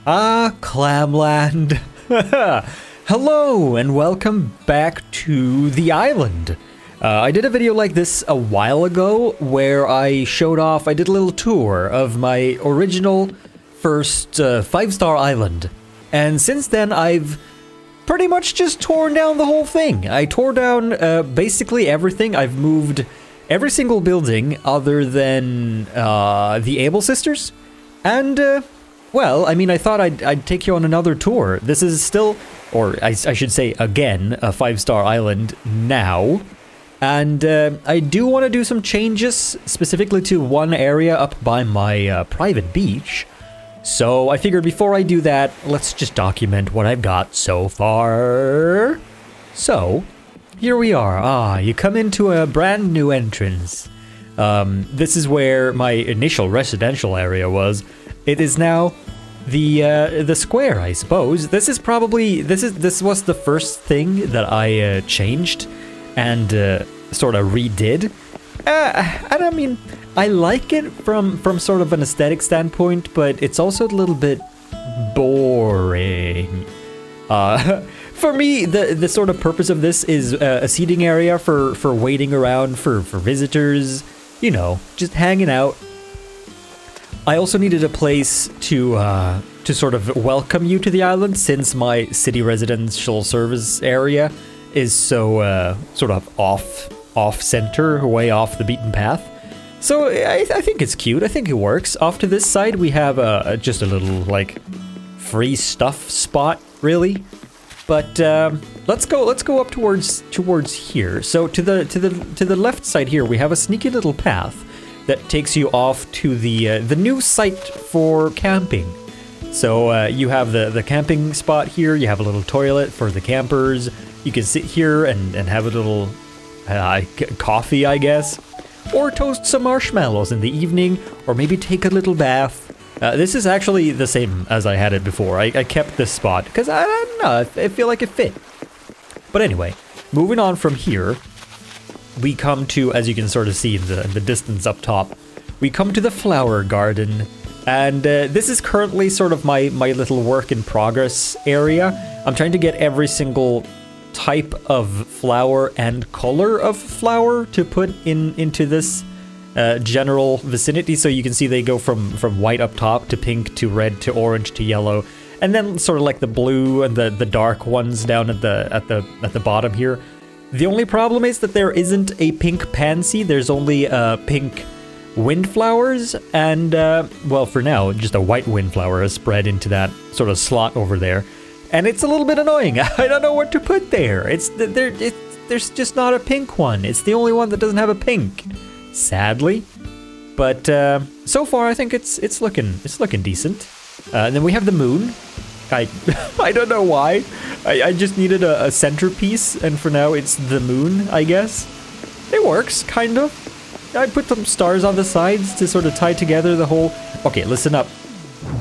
Clamland. Hello and welcome back to the island. I did a video like this a while ago where I showed off, I did a little tour of my original first 5-star island. And since then I've pretty much just torn down the whole thing. I tore down basically everything. I've moved every single building other than the Able Sisters. And well, I mean, I thought I'd take you on another tour. This is still, or I should say again, a 5-star island now. And I do want to do some changes, specifically to one area up by my private beach. So I figured before I do that, let's just document what I've got so far. So, here we are. You come into a brand new entrance. This is where my initial residential area was. It is now the square, I suppose. This is probably, this was the first thing that I changed and sort of redid. And I mean, I like it from sort of an aesthetic standpoint, but it's also a little bit boring. For me, the sort of purpose of this is a seating area for waiting around for visitors, you know, just hanging out. I also needed a place to sort of welcome you to the island, since my city residential service area is so sort of off-center, way off the beaten path. So I think it's cute. I think it works. Off to this side, we have just a little like free stuff spot, really. But let's go up towards here. So to the left side here, we have a sneaky little path that takes you off to the new site for camping. So you have the camping spot here. You have a little toilet for the campers. You can sit here and have a little coffee, I guess, or toast some marshmallows in the evening, or maybe take a little bath. This is actually the same as I had it before. I kept this spot because I don't know, I feel like it fit. But anyway, moving on from here, we come to, as you can sort of see in the distance up top, we come to the flower garden. And this is currently sort of my little work in progress area. I'm trying to get every single type of flower and color of flower to put into this general vicinity. So you can see they go from white up top to pink to red to orange to yellow, and then sort of like the blue and the dark ones down at the bottom here. The only problem is that there isn't a pink pansy. There's only pink windflowers, and well, for now, just a white windflower is spread into that sort of slot over there, and it's a little bit annoying. I don't know what to put there. There's just not a pink one. It's the only one that doesn't have a pink, sadly. But so far, I think it's looking decent. And then we have the moon. I don't know why. I just needed a centerpiece, and for now it's the moon, I guess. It works, kind of. I put some stars on the sides to sort of tie together the whole... Okay, listen up,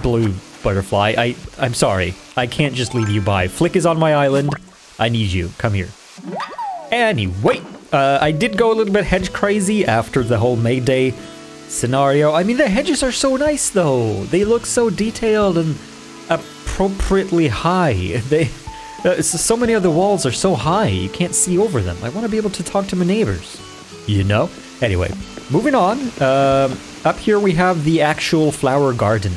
blue butterfly. I'm sorry. I can't just leave you by. Flick is on my island. I need you. Come here. Anyway, I did go a little bit hedge crazy after the whole May Day scenario. I mean, the hedges are so nice, though. They look so detailed and appropriately high. So many of the walls are so high, you can't see over them. I want to be able to talk to my neighbors, you know? Anyway, moving on. Up here we have the actual flower garden.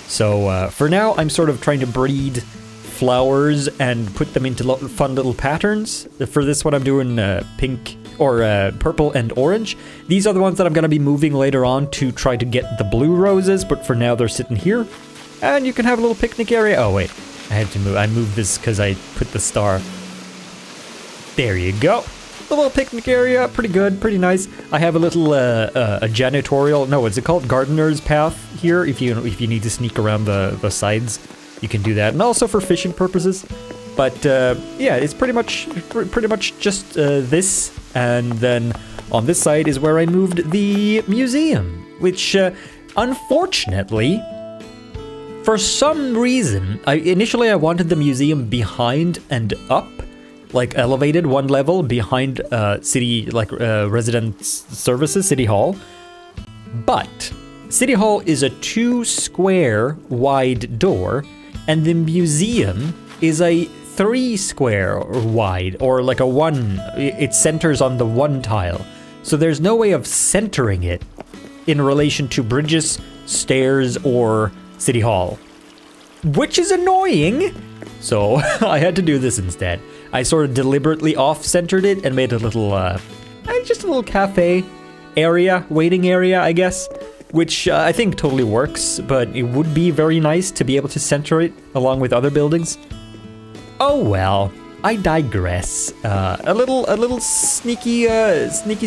So for now, I'm sort of trying to breed flowers and put them into fun little patterns. For this one, I'm doing pink or purple and orange. These are the ones that I'm going to be moving later on to try to get the blue roses, but for now they're sitting here. And you can have a little picnic area. Oh wait, I had to move. I moved this because I put the star. There you go. A little picnic area, pretty good, pretty nice. I have a little a janitorial, no, what's it called? Gardener's path here. If you need to sneak around the sides, you can do that, and also for fishing purposes. But yeah, it's pretty much just this, and then on this side is where I moved the museum, which unfortunately, for some reason, initially I wanted the museum behind and up, like elevated one level behind city, like resident services, City Hall. But City Hall is a 2 square wide door, and the museum is a 3 square wide, or like a 1. It centers on the 1 tile. So there's no way of centering it in relation to bridges, stairs, or City Hall. Which is annoying! So I had to do this instead. I sort of deliberately off-centered it and made a little, just a little cafe area, waiting area, I guess. Which I think totally works, but it would be very nice to be able to center it along with other buildings. Oh well, I digress. A little sneaky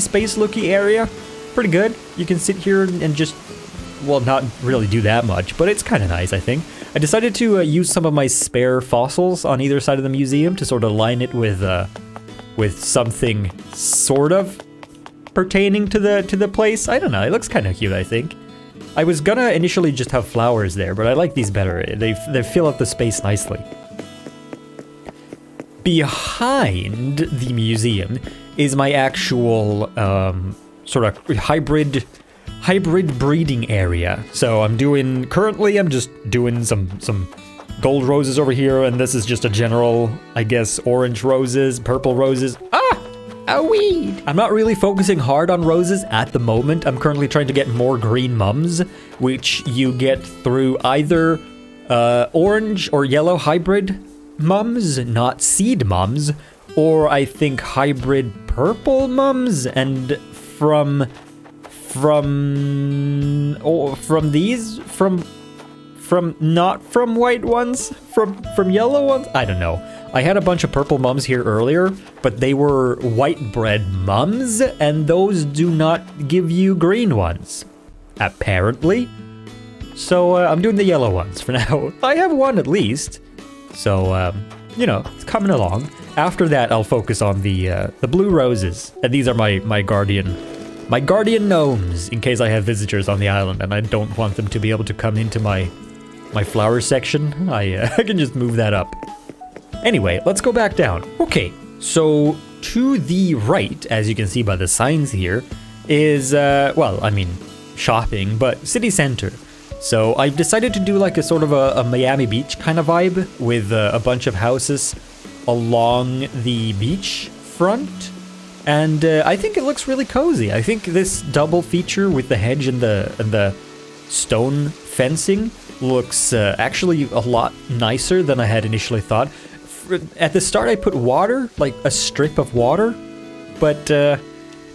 space looky area. Pretty good. You can sit here and just, well, not really do that much, but it's kind of nice, I think. I decided to use some of my spare fossils on either side of the museum to sort of line it with something sort of pertaining to the place. I don't know, it looks kind of cute, I think. I was gonna initially just have flowers there, but I like these better. They fill up the space nicely. Behind the museum is my actual sort of hybrid breeding area. So currently I'm just doing some gold roses over here, and this is just a general, I guess, orange roses, purple roses. A weed! I'm not really focusing hard on roses at the moment. I'm currently trying to get more green mums, which you get through either orange or yellow hybrid mums, not seed mums, or I think hybrid purple mums, and from not from white ones, from yellow ones. I don't know. I had a bunch of purple mums here earlier, but they were white bread mums, and those do not give you green ones, apparently. So I'm doing the yellow ones for now. I have one at least, so you know, it's coming along. After that, I'll focus on the blue roses, and these are my guardian gnomes, in case I have visitors on the island and I don't want them to be able to come into my flower section. I can just move that up. Anyway, let's go back down. Okay, so to the right, as you can see by the signs here, is, well, I mean, shopping, but city center. So I've decided to do like a sort of a Miami Beach kind of vibe with a bunch of houses along the beach front. And I think it looks really cozy. I think this double feature with the hedge and the stone fencing looks actually a lot nicer than I had initially thought. At the start I put water, like a strip of water, but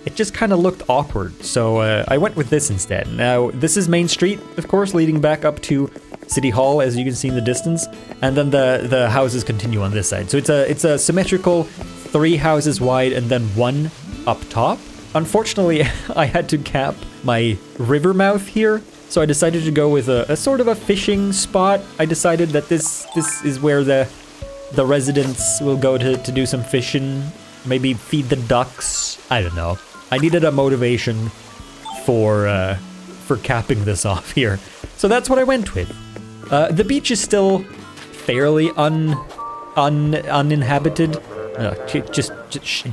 it just kind of looked awkward, so I went with this instead. Now, this is Main Street, of course, leading back up to City Hall, as you can see in the distance, and then the houses continue on this side. So it's a symmetrical 3 houses wide and then 1 up top. Unfortunately, I had to cap my river mouth here, so I decided to go with a sort of a fishing spot. I decided that this is where the residents will go to do some fishing, maybe feed the ducks. I don't know. I needed a motivation for capping this off here, so that's what I went with. The beach is still fairly uninhabited. Just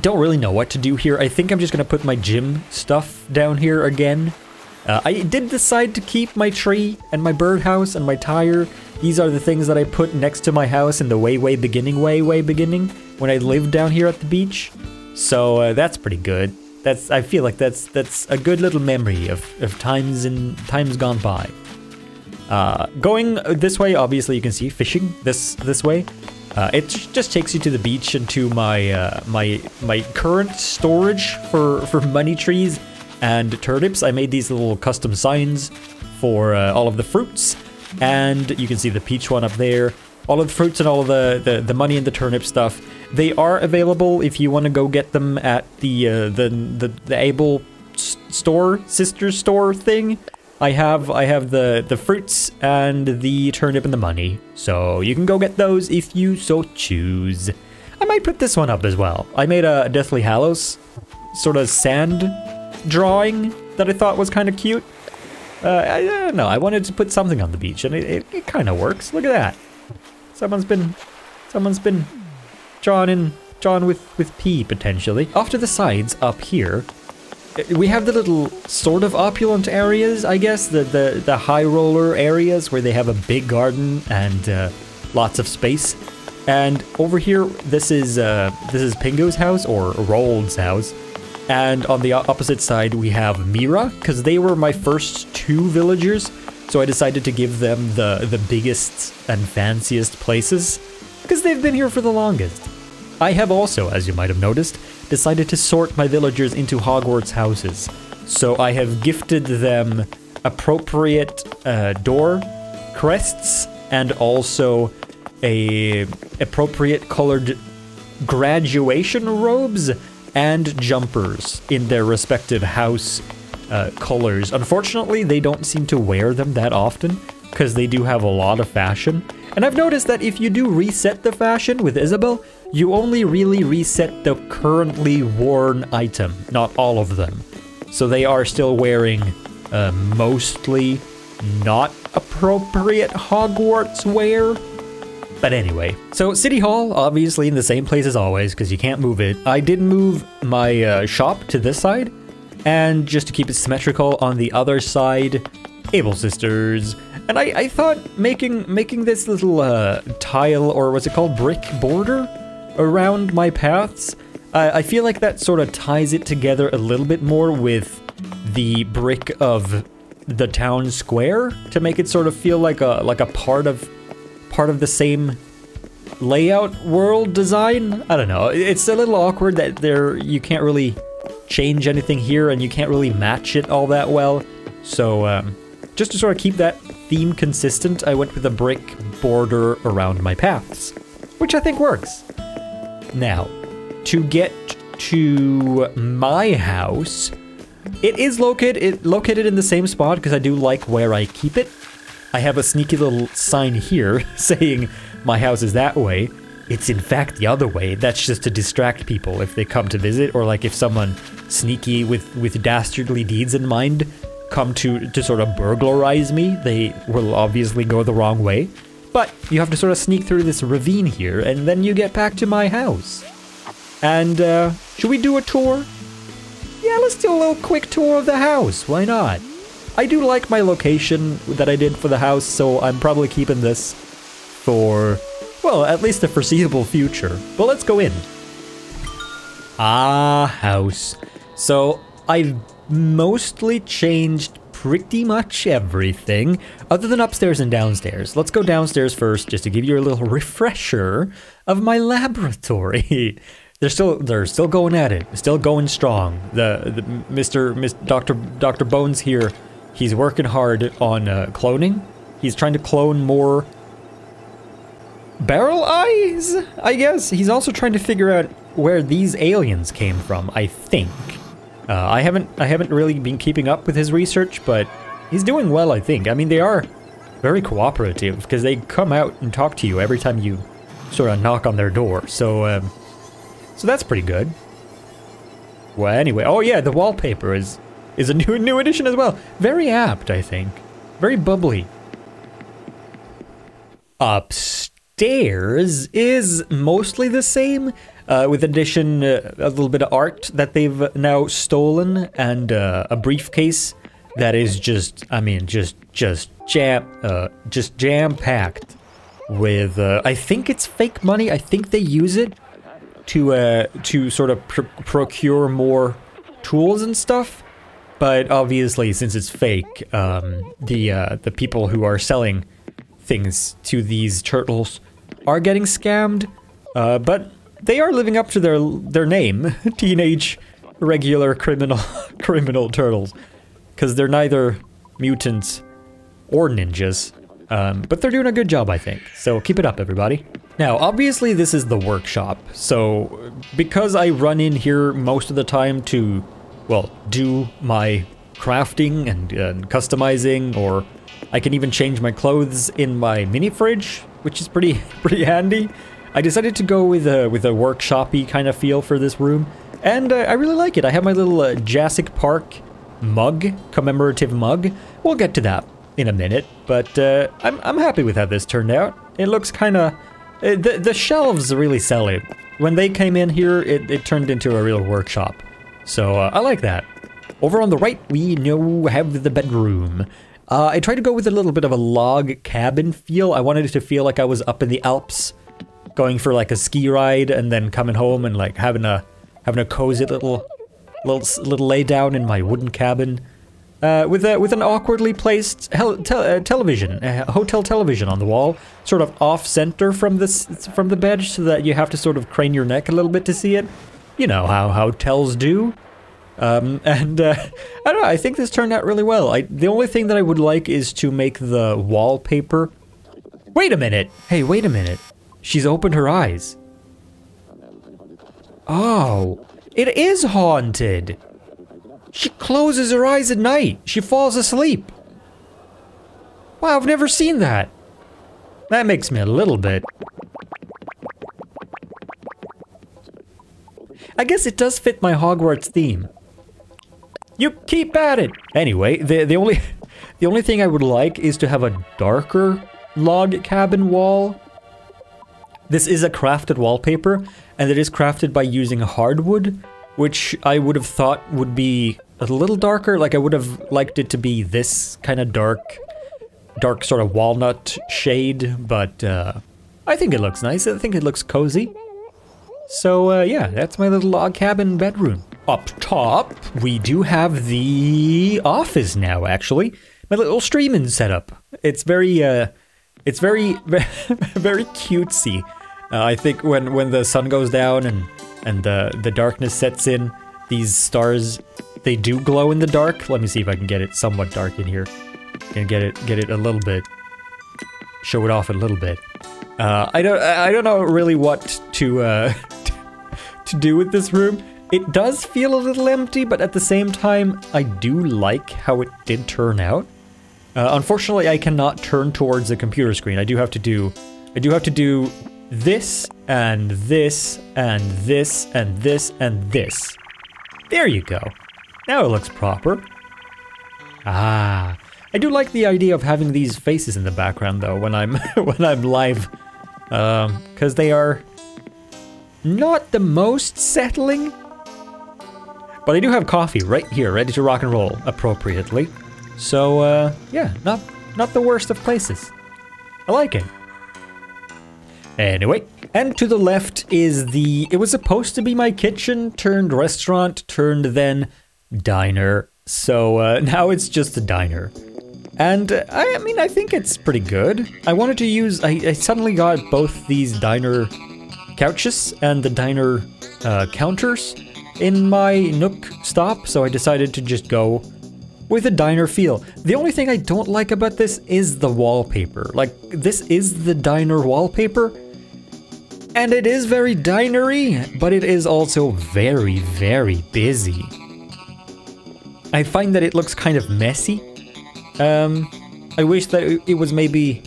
don't really know what to do here. I think I'm just gonna put my gym stuff down here again. I did decide to keep my tree and my birdhouse and my tire. These are the things that I put next to my house in the way beginning when I lived down here at the beach. So that's pretty good. I feel like that's a good little memory of times gone by. Going this way, obviously you can see fishing this way. It just takes you to the beach and to my current storage for money trees and turnips. I made these little custom signs for all of the fruits, and you can see the peach one up there. All of the fruits and all of the money and the turnip stuff. They are available if you want to go get them at the Able store, sister store thing. I have the fruits and the turnip and the money, so you can go get those if you so choose. I might put this one up as well. I made a Deathly Hallows sort of sand drawing that I thought was kind of cute. I don't know, I wanted to put something on the beach, and it kind of works. Look at that. Someone's been drawn with pee, potentially. Off to the sides up here, we have the little sort of opulent areas, I guess, the high roller areas where they have a big garden and lots of space. And over here, this is Pingo's house, or Roald's house. And on the opposite side, we have Mira, because they were my first 2 villagers. So I decided to give them the biggest and fanciest places, because they've been here for the longest. I have also, as you might have noticed, decided to sort my villagers into Hogwarts houses. So I have gifted them appropriate door crests and also appropriate colored graduation robes and jumpers in their respective house colors. Unfortunately, they don't seem to wear them that often because they do have a lot of fashion. And I've noticed that if you do reset the fashion with Isabelle, you only really reset the currently worn item, not all of them. So they are still wearing mostly not appropriate Hogwarts wear. But anyway, so City Hall, obviously in the same place as always, because you can't move it. I did move my shop to this side, and just to keep it symmetrical on the other side, Able Sisters. And I thought making this little tile, or what's it called, brick border around my paths, I feel like that sort of ties it together a little bit more with the brick of the town square to make it sort of feel like a part of the same layout world design. I don't know. It's a little awkward that you can't really change anything here and you can't really match it all that well. So just to sort of keep that theme consistent, I went with a brick border around my paths, which I think works. Now, to get to my house, it is located in the same spot because I do like where I keep it. I have a sneaky little sign here saying my house is that way. It's in fact the other way. That's just to distract people if they come to visit, or like if someone sneaky with dastardly deeds in mind come to sort of burglarize me, they will obviously go the wrong way. But you have to sort of sneak through this ravine here, and then you get back to my house. And should we do a tour? Yeah, let's do a little quick tour of the house. Why not? I do like my location that I did for the house, so I'm probably keeping this for, well, at least the foreseeable future. But let's go in. House. So I've mostly changed pretty much everything, other than upstairs and downstairs. Let's go downstairs first, just to give you a little refresher of my laboratory. They're still going at it, still going strong. Dr. Bones here, he's working hard on cloning. He's trying to clone more barrel eyes, I guess. He's also trying to figure out where these aliens came from, I think. I haven't really been keeping up with his research, but he's doing well, I think. I mean, they are very cooperative because they come out and talk to you every time you sort of knock on their door. So that's pretty good. Well, anyway, oh yeah, the wallpaper is a new addition as well. Very apt, I think. Very bubbly. Upstairs is mostly the same, with addition a little bit of art that they've now stolen, and a briefcase that is just jam-packed with I think it's fake money. I think they use it to sort of procure more tools and stuff. But obviously, since it's fake, the people who are selling things to these turtles are getting scammed. But they are living up to their name, teenage regular criminal turtles, because they're neither mutants or ninjas. But they're doing a good job, I think. So keep it up, everybody. Now, obviously, this is the workshop. So because I run in here most of the time to, well, do my crafting and customizing, or I can even change my clothes in my mini fridge, which is pretty handy. I decided to go with a workshop-y kind of feel for this room, and I really like it. I have my little Jurassic Park mug, commemorative mug. We'll get to that in a minute, but I'm happy with how this turned out. It looks kind of... The shelves really sell it. When they came in here, it turned into a real workshop. So I like that. Over on the right, we now have the bedroom. I tried to go with a little bit of a log cabin feel. I wanted it to feel like I was up in the Alps, going for like a ski ride, and then coming home and like having a cozy little lay down in my wooden cabin, with an awkwardly placed television, hotel television on the wall, sort of off center from the bed, so that you have to sort of crane your neck a little bit to see it. You know how hotels do. I don't know, I think this turned out really well. The only thing that I would like is to make the wallpaper... Wait a minute! Hey, wait a minute. She's opened her eyes. Oh, it is haunted! She closes her eyes at night. She falls asleep. Wow, I've never seen that. That makes me a little bit... I guess it does fit my Hogwarts theme. You keep at it! Anyway, the only thing I would like is to have a darker log cabin wall. This is a crafted wallpaper, and it is crafted by using hardwood, which I would have thought would be a little darker. Like, I would have liked it to be this kind of dark sort of walnut shade, but I think it looks nice. I think it looks cozy. So yeah, that's my little log cabin bedroom. Up top, we do have the office now, actually. My little streaming setup. It's very, very cutesy. I think when the sun goes down and the darkness sets in, these stars, they do glow in the dark. Let me see if I can get it somewhat dark in here. Can get it a little bit, show it off a little bit. I don't know really what to do with this room. It does feel a little empty, but at the same time, I do like how it did turn out. Unfortunately, I cannot turn towards the computer screen. I do have to do this, and this, and this, and this, and this. There you go. Now it looks proper. Ah, I do like the idea of having these faces in the background, though, when I'm live, because they are not the most settling. But I do have coffee right here, ready to rock and roll appropriately. So, yeah, not the worst of places. I like it. Anyway, and to the left is it was supposed to be my kitchen turned restaurant turned then diner. So, now it's just a diner. And, I mean, I think it's pretty good. I wanted to use, I suddenly got both these diner couches and the diner, counters in my Nook stop, so I decided to just go with a diner feel. The only thing I don't like about this is the wallpaper. Like, this is the diner wallpaper, and it is very dinery, but it is also very, very busy. I find that it looks kind of messy. I wish that it was maybe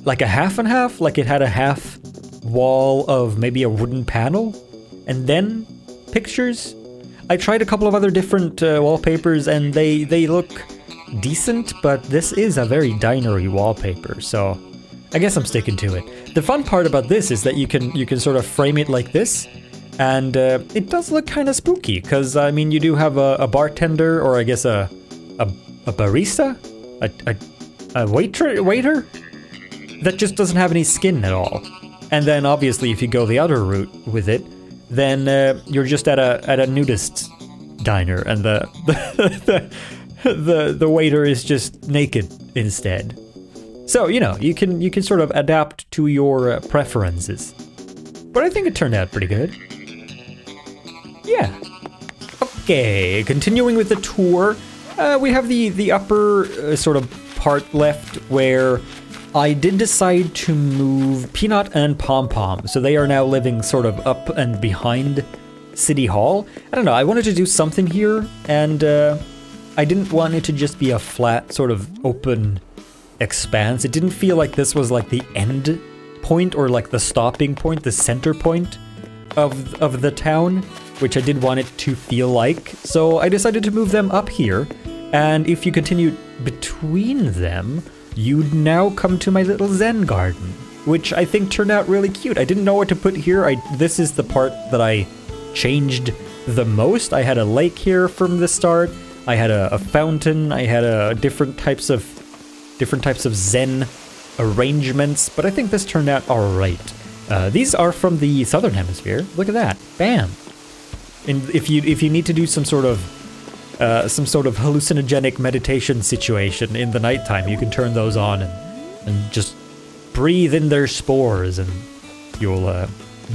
like a half and half, like it had a half wall of maybe a wooden panel, and then pictures. I tried a couple of other different wallpapers and they look decent, but this is a very dinery wallpaper, so I guess I'm sticking to it. The fun part about this is that you can sort of frame it like this, and it does look kind of spooky, because I mean you do have a bartender, or I guess a barista, a waiter that just doesn't have any skin at all. And then obviously if you go the other route with it, then you're just at a nudist diner, and the waiter is just naked instead. So you know, you can sort of adapt to your preferences. But I think it turned out pretty good. Yeah. Okay, continuing with the tour, we have the upper sort of part left where I did decide to move Peanut and Pom Pom, so they are now living sort of up and behind City Hall. I don't know, I wanted to do something here, and I didn't want it to just be a flat sort of open expanse. It didn't feel like this was like the end point, or like the stopping point, the center point of the town, which I did want it to feel like. So I decided to move them up here, and if you continue between them, you'd now come to my little Zen garden, which I think turned out really cute. I didn't know what to put here. This is the part that I changed the most. I had a lake here from the start. I had a fountain. I had different types of different types of Zen arrangements, but I think this turned out alright. These are from the Southern Hemisphere. Look at that. Bam! And if you need to do some sort of hallucinogenic meditation situation in the nighttime, you can turn those on and just breathe in their spores, and you'll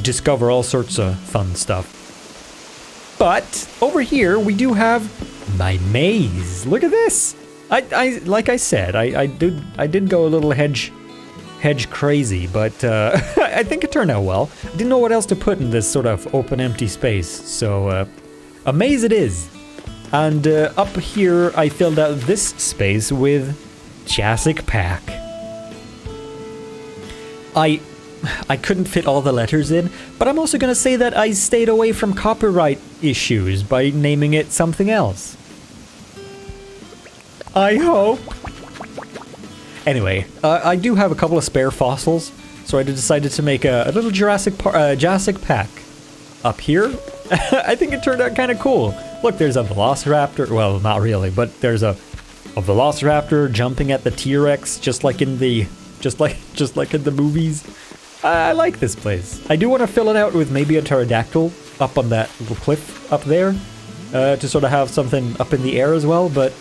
discover all sorts of fun stuff. But over here we do have my maze. Look at this. Like I said, I did go a little hedge crazy, but I think it turned out well. I didn't know what else to put in this sort of open empty space, so a maze it is. And up here I filled out this space with Jurassic Park. I couldn't fit all the letters in, but I'm also gonna say that I stayed away from copyright issues by naming it something else. I hope. Anyway, I do have a couple of spare fossils, so I decided to make a little Jurassic Park up here. I think it turned out kind of cool. Look, there's a Velociraptor. Well, not really, but there's a Velociraptor jumping at the T-Rex, just like in the movies. I like this place. I do want to fill it out with maybe a pterodactyl up on that little cliff up there, to sort of have something up in the air as well. But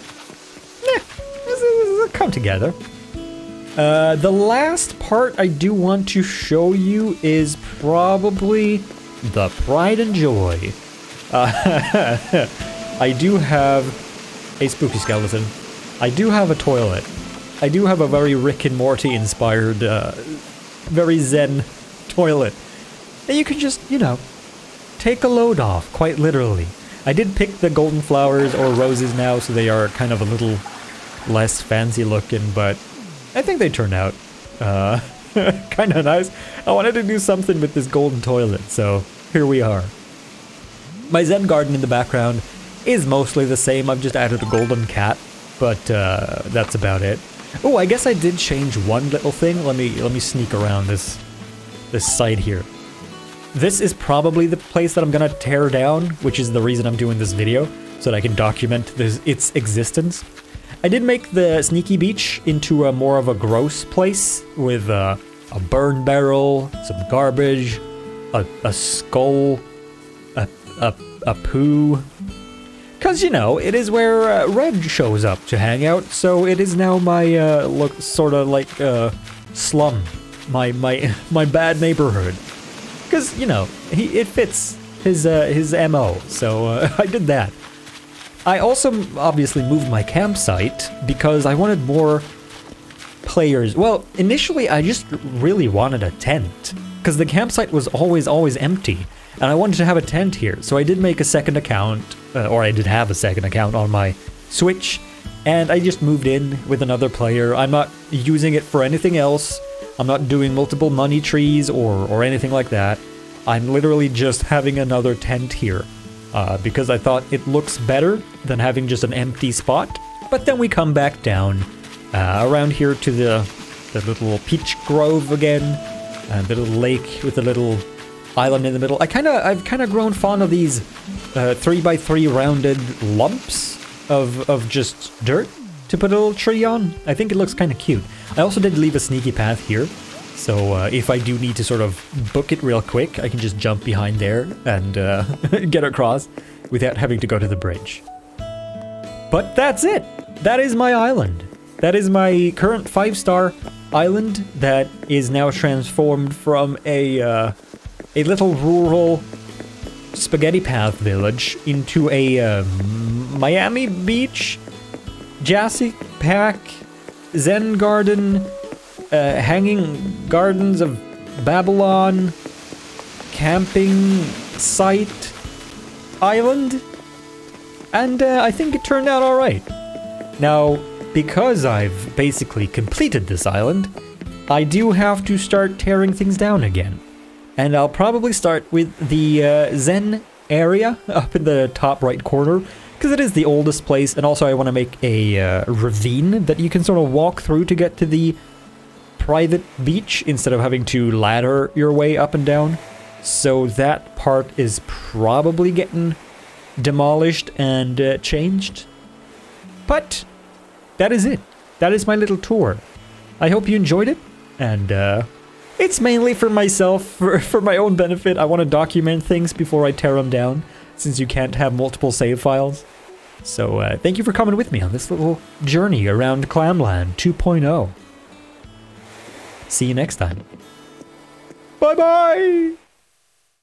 it'll come together. The last part I do want to show you is probably the pride and joy. I do have a spooky skeleton. I do have a toilet. I do have a very Rick and Morty inspired, very zen toilet. And you can just, you know, take a load off, quite literally. I did pick the golden flowers or roses now, so they are kind of a little less fancy looking, but I think they turned out kind of nice. I wanted to do something with this golden toilet, so here we are. My Zen garden in the background is mostly the same. I've just added a golden cat, but that's about it. Oh, I guess I did change one little thing. Let me sneak around this side here. This is probably the place that I'm gonna tear down, which is the reason I'm doing this video, so that I can document its existence. I did make the Sneaky Beach into a more of a gross place with a burn barrel, some garbage, a skull, a poo. Cause you know, it is where Red shows up to hang out, so it is now my look sort of like slum, my bad neighborhood. Cause you know, it fits his MO, so I did that. I also obviously moved my campsite because I wanted more players. Well, initially I just really wanted a tent because the campsite was always empty. And I wanted to have a tent here, so I did make a second account, or I did have a second account on my Switch, and I just moved in with another player. I'm not using it for anything else. I'm not doing multiple money trees or anything like that. I'm literally just having another tent here, because I thought it looks better than having just an empty spot. But then we come back down around here to the little peach grove again, and the little lake with the little island in the middle. I've kind of grown fond of these 3x3 rounded lumps of just dirt to put a little tree on. I think it looks kind of cute. I also did leave a sneaky path here, so if I do need to sort of book it real quick, I can just jump behind there and get across without having to go to the bridge. But that's it. That is my island. That is my current 5-star island that is now transformed from a little rural spaghetti path village into a Miami Beach, Jurassic Park, Zen garden, hanging gardens of Babylon, camping site, island, and I think it turned out alright. Now, because I've basically completed this island, I do have to start tearing things down again. And I'll probably start with the Zen area up in the top right corner, because it is the oldest place, and also I want to make a ravine that you can sort of walk through to get to the private beach instead of having to ladder your way up and down. So that part is probably getting demolished and changed. But that is it. that is my little tour. I hope you enjoyed it, and it's mainly for myself, for my own benefit. I want to document things before I tear them down, since you can't have multiple save files. So thank you for coming with me on this little journey around Clamland 2.0. See you next time. Bye-bye!